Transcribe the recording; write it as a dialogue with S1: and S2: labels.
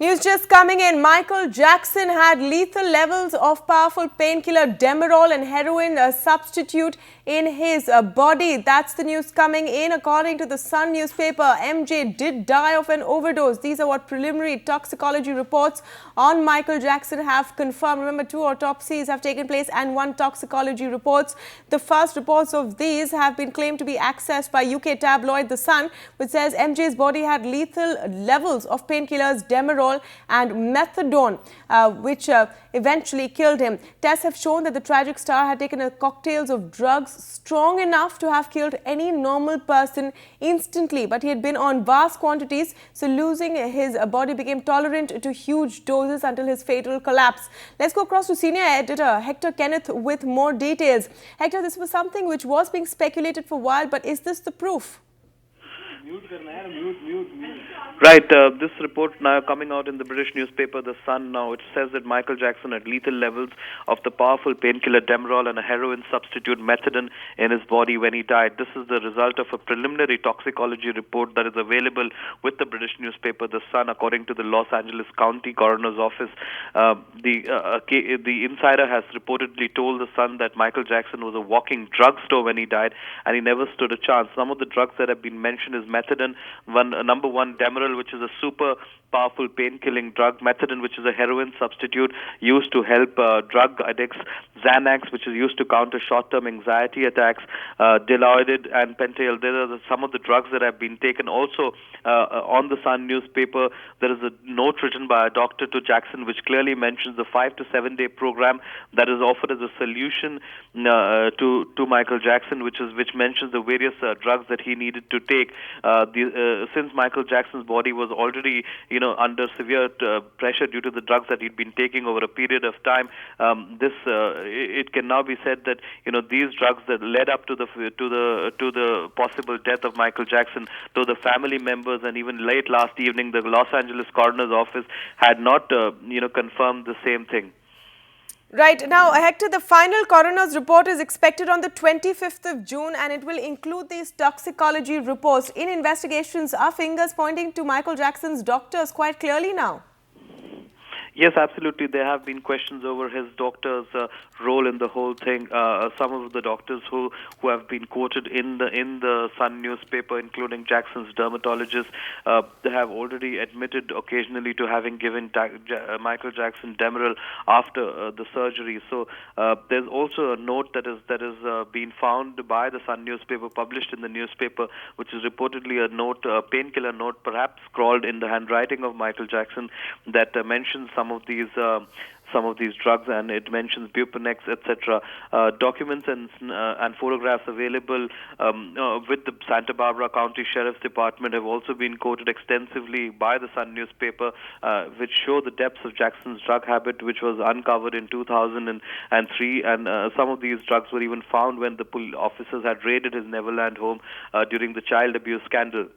S1: News just coming in. Michael Jackson had lethal levels of powerful painkiller Demerol and heroin substitute in his body. That's the news coming in. According to the Sun newspaper, MJ did die of an overdose. These are what preliminary toxicology reports on Michael Jackson have confirmed. Remember, 2 autopsies have taken place and 1 toxicology reports. The first reports of these have been claimed to be accessed by UK tabloid The Sun, which says MJ's body had lethal levels of painkillers Demerol and methadone, which eventually killed him. Tests have shown that the tragic star had taken cocktails of drugs strong enough to have killed any normal person instantly, but he had been on vast quantities, so losing his body became tolerant to huge doses until his fatal collapse. Let's go across to senior editor Hector Kenneth with more details. Hector, this was something which was being speculated for a while, but is this the proof?
S2: Right, this report now coming out in the British newspaper The Sun now, it says that Michael Jackson had lethal levels of the powerful painkiller Demerol and a heroin substitute methadone in his body when he died. This is the result of a preliminary toxicology report that is available with the British newspaper The Sun, according to the Los Angeles County Coroner's Office. The insider has reportedly told The Sun that Michael Jackson was a walking drugstore when he died and he never stood a chance. Some of the drugs that have been mentioned is methadone, number 1 Demerol, which is a super powerful pain-killing drug, methadone, which is a heroin substitute used to help drug addicts, Xanax, which is used to counter short-term anxiety attacks, Dilaudid and Pentyl. There are some of the drugs that have been taken. Also, on the Sun newspaper, there is a note written by a doctor to Jackson, which clearly mentions the 5 to 7 day program that is offered as a solution to Michael Jackson, which mentions the various drugs that he needed to take. Since Michael Jackson's body was already, under severe pressure due to the drugs that he'd been taking over a period of time, it can now be said that these drugs that led up to the possible death of Michael Jackson, though the family members and even late last evening the Los Angeles Coroner's Office had not confirmed the same thing.
S1: Right. Now, Hector, the final coroner's report is expected on the 25th of June and it will include these toxicology reports. In investigations, are fingers pointing to Michael Jackson's doctors quite clearly now?
S2: Yes, absolutely. There have been questions over his doctor's role in the whole thing. Some of the doctors who have been quoted in the Sun newspaper, including Jackson's dermatologist, they have already admitted occasionally to having given Michael Jackson Demerol after the surgery. So there's also a note that is being found by the Sun newspaper, published in the newspaper, which is reportedly a painkiller note, perhaps scrawled in the handwriting of Michael Jackson, that mentions some of these drugs, and it mentions Buprenex, etc. Documents and photographs available with the Santa Barbara County Sheriff's Department have also been quoted extensively by the Sun newspaper, which show the depths of Jackson's drug habit, which was uncovered in 2003, and some of these drugs were even found when the officers had raided his Neverland home during the child abuse scandal.